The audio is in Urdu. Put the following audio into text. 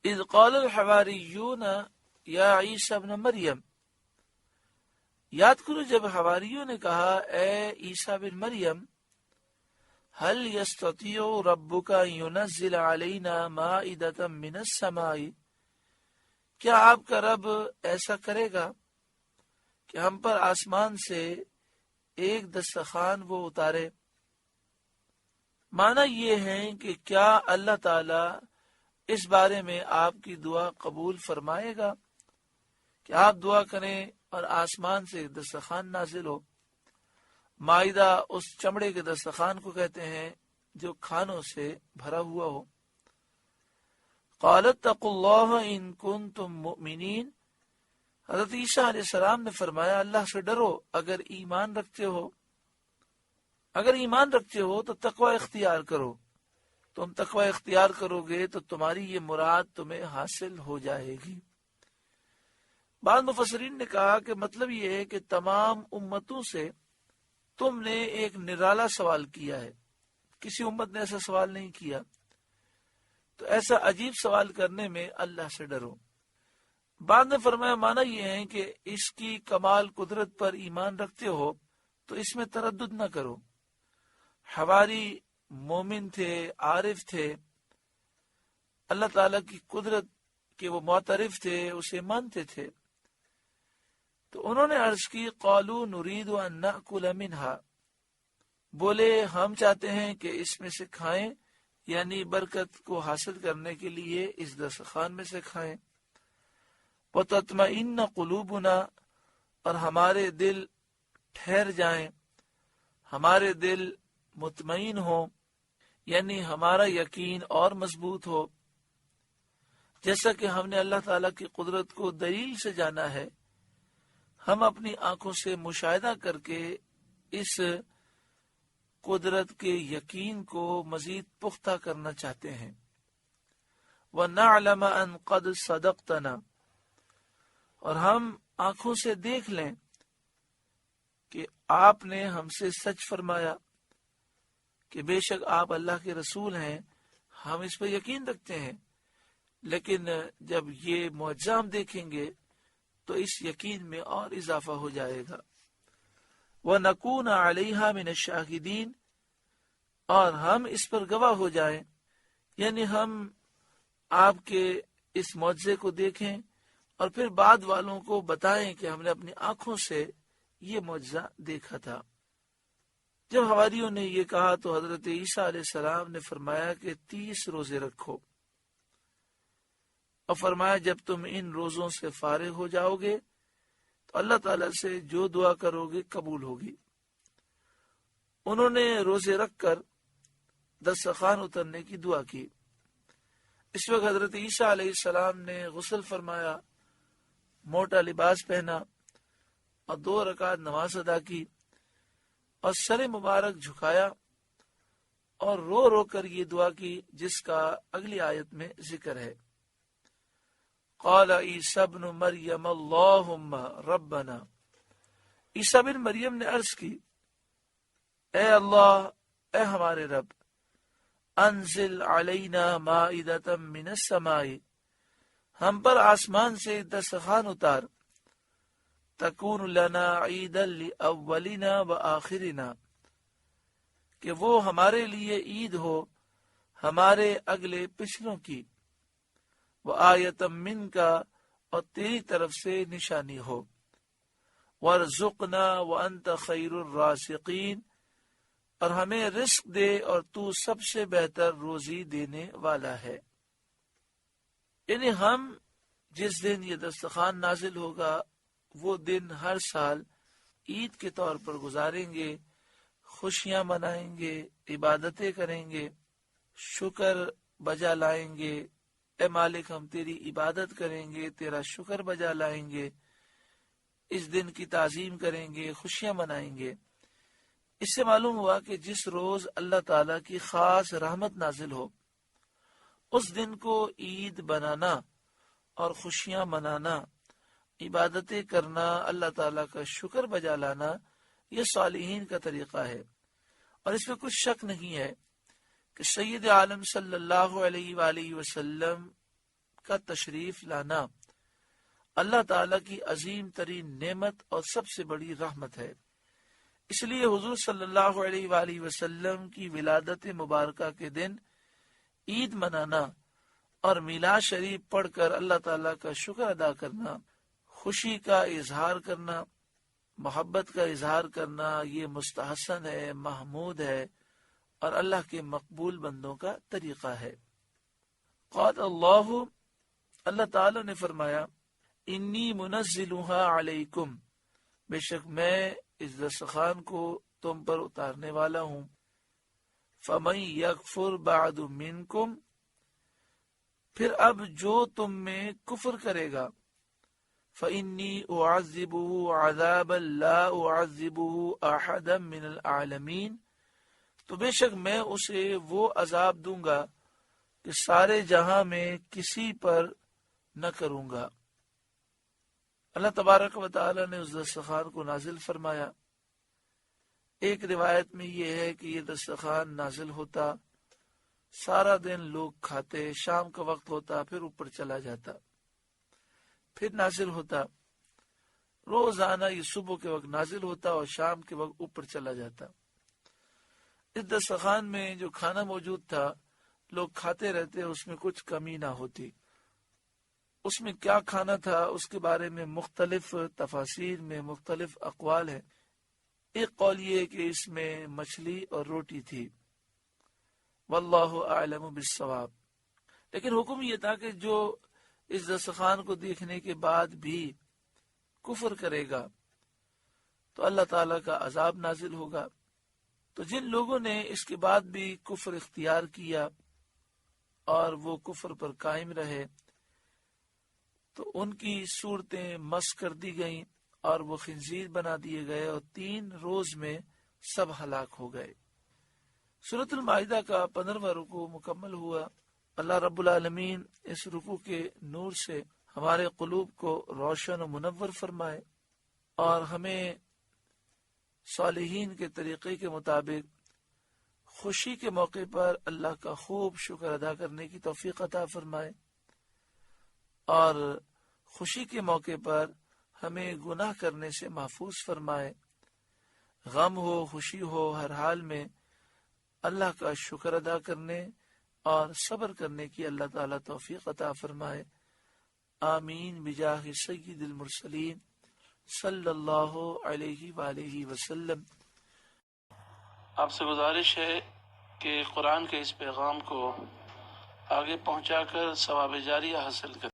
اذ قال الحواریون یا عیسی ابن مریم، یاد کرو جب حواریوں نے کہا اے عیسیٰ بن مریم، هل يستطيع ربك ان ينزل علينا مائدة من السماء، کیا آپ کا رب ایسا کرے گا کہ ہم پر آسمان سے ایک دسترخوان وہ اتارے؟ معنی یہ ہے کہ کیا اللہ تعالی اس بارے میں آپ کی دعا قبول فرمائے گا کہ آپ دعا کریں اور آسمان سے ایک دسترخوان نازل ہو۔ مائدہ اس چمڑے کے دسترخوان کو کہتے ہیں جو کھانوں سے بھرا ہوا ہو۔ قالت اتقوا اللہ ان کنتم مؤمنین، حضرت عیسیٰ علیہ السلام نے فرمایا اللہ سے ڈرو اگر ایمان رکھتے ہو۔ اگر ایمان رکھتے ہو تو تقوی اختیار کرو، تم تقوی اختیار کرو گے تو تمہاری یہ مراد تمہیں حاصل ہو جائے گی۔ بعض مفسرین نے کہا کہ مطلب یہ ہے کہ تمام امتوں سے تم نے ایک نرالا سوال کیا ہے، کسی امت نے ایسا سوال نہیں کیا، تو ایسا عجیب سوال کرنے میں اللہ سے ڈرو۔ بعد نے فرمایا معنی یہ ہے کہ اس کی کمال قدرت پر ایمان رکھتے ہو تو اس میں تردد نہ کرو۔ حواری مومن تھے، عارف تھے، اللہ تعالیٰ کی قدرت کے وہ معترف تھے، اسے مانتے تھے، تو انہوں نے عرض کی قالوا نريد ان ناكل منها، بولے ہم چاہتے ہیں کہ اس میں سے کھائیں، یعنی برکت کو حاصل کرنے کے لیے اس دسترخوان میں سے کھائیں۔ وتطمئن قلوبنا، اور ہمارے دل ٹھہر جائیں، ہمارے دل مطمئن ہو، یعنی ہمارا یقین اور مضبوط ہو۔ جیسا کہ ہم نے اللہ تعالیٰ کی قدرت کو دلیل سے جانا ہے، ہم اپنی آنکھوں سے مشاہدہ کر کے اس قدرت کے یقین کو مزید پختہ کرنا چاہتے ہیں۔ وَنَعْلَمَ أَنْ قَدْ صَدَقْتَنَا، اور ہم آنکھوں سے دیکھ لیں کہ آپ نے ہم سے سچ فرمایا، کہ بے شک آپ اللہ کے رسول ہیں، ہم اس پر یقین رکھتے ہیں، لیکن جب یہ معجزہ ہم دیکھیں گے تو اس یقین میں اور اضافہ ہو جائے گا۔ وَنَكُونَ عَلَيْهَا مِنَ الشَّاهِدِينَ، اور ہم اس پر گواہ ہو جائیں، یعنی ہم آپ کے اس معجزے کو دیکھیں اور پھر بعد والوں کو بتائیں کہ ہم نے اپنی آنکھوں سے یہ معجزہ دیکھا تھا۔ جب حواریوں نے یہ کہا تو حضرت عیسیٰ علیہ السلام نے فرمایا کہ 30 روزے رکھو، اور فرمایا جب تم ان روزوں سے فارغ ہو جاؤ گے تو اللہ تعالیٰ سے جو دعا کرو گے قبول ہوگی۔ انہوں نے روزے رکھ کر دسترخوان اترنے کی دعا کی۔ اس وقت حضرت عیسیٰ علیہ السلام نے غسل فرمایا، موٹا لباس پہنا اور 2 رکعت نماز ادا کی، اور سر مبارک جھکایا اور رو رو کر یہ دعا کی جس کا اگلی آیت میں ذکر ہے۔ قال عیسی ابن مریم اللہم ربنا، عیسیٰ بن مریم نے عرض کی اے اللہ، اے ہمارے رب، انزل علینا مائدۃ من السماء، ہم پر آسمان سے دسترخوان اتار، تکون لنا عیدا لاولنا وآخرنا، کہ وہ ہمارے لیے عید ہو ہمارے اگلے پچھلوں کی، وآیۃ منک، اور تیری طرف سے نشانی ہو، وارزقنا وانت خیر الرازقین، اور ہمیں رزق دے اور تو سب سے بہتر روزی دینے والا ہے۔ یعنی ہم جس دن یہ دسترخوان نازل ہوگا وہ دن ہر سال عید کے طور پر گزاریں گے، خوشیاں منائیں گے، عبادتیں کریں گے، شکر بجا لائیں گے، اے مالک ہم تیری عبادت کریں گے، تیرا شکر بجا لائیں گے، اس دن کی تعظیم کریں گے، خوشیاں منائیں گے۔ اس سے معلوم ہوا کہ جس روز اللہ تعالیٰ کی خاص رحمت نازل ہو اس دن کو عید بنانا اور خوشیاں منانا، عبادتیں کرنا، اللہ تعالیٰ کا شکر بجا لانا، یہ صالحین کا طریقہ ہے۔ اور اس میں کچھ شک نہیں ہے کہ سید عالم صلی اللہ علیہ وآلہ وسلم کا تشریف لانا اللہ تعالیٰ کی عظیم ترین نعمت اور سب سے بڑی رحمت ہے۔ اس لیے حضور صلی اللہ علیہ وآلہ وسلم کی ولادت مبارکہ کے دن عید منانا اور میلاد شریف پڑھ کر اللہ تعالیٰ کا شکر ادا کرنا، خوشی کا اظہار کرنا، محبت کا اظہار کرنا، یہ مستحسن ہے، محمود ہے اور اللہ کے مقبول بندوں کا طریقہ ہے۔ قال اللہ تعالیٰ نے فرمایا، انی منزلها علیکم، بے شک میں اس دسترخوان کو تم پر اتارنے والا ہوں۔ فمن یکفر بعد منکم، پھر اب جو تم میں کفر کرے گا، فإنی اعذبہ عذابا لا اعذبہ احدا من العالمین، تو بے شک میں اسے وہ عذاب دوں گا کہ سارے جہاں میں کسی پر نہ کروں گا۔ اللہ تبارک و تعالی نے اس دسترخوان کو نازل فرمایا۔ ایک روایت میں یہ ہے کہ یہ دسترخوان نازل ہوتا، سارا دن لوگ کھاتے، شام کا وقت ہوتا، پھر اوپر چلا جاتا، پھر نازل ہوتا، روزانہ یہ صبح کے وقت نازل ہوتا اور شام کے وقت اوپر چلا جاتا۔ اس دسترخوان میں جو کھانا موجود تھا لوگ کھاتے رہتے، اس میں کچھ کمی نہ ہوتی۔ اس میں کیا کھانا تھا اس کے بارے میں مختلف تفاسیر میں مختلف اقوال ہیں۔ ایک قول یہ کہ اس میں مچھلی اور روٹی تھی، واللہ اعلم بالصواب، لیکن حکم یہ تھا کہ جو اس دسترخوان کو دیکھنے کے بعد بھی کفر کرے گا تو اللہ تعالیٰ کا عذاب نازل ہوگا۔ تو جن لوگوں نے اس کے بعد بھی کفر اختیار کیا اور وہ کفر پر قائم رہے تو ان کی صورتیں مسخ کر دی گئیں اور وہ خنزیر بنا دیے گئے اور 3 روز میں سب ہلاک ہو گئے۔ سورۃ المائدہ کا 15واں رکوع مکمل ہوا۔ اللہ رب العالمین اس رکوع کے نور سے ہمارے قلوب کو روشن و منور فرمائے اور ہمیں صالحین کے طریقے کے مطابق خوشی کے موقع پر اللہ کا خوب شکر ادا کرنے کی توفیق عطا فرمائے اور خوشی کے موقع پر ہمیں گناہ کرنے سے محفوظ فرمائے۔ غم ہو خوشی ہو ہر حال میں اللہ کا شکر ادا کرنے اور صبر کرنے کی اللہ تعالیٰ توفیق عطا فرمائے۔ آمین بجاہ سید المرسلین صلی اللہ علیہ وآلہ وسلم۔ آپ سے گزارش ہے کہ قرآن کے اس پیغام کو آگے پہنچا کر ثواب جاریہ حاصل کریں۔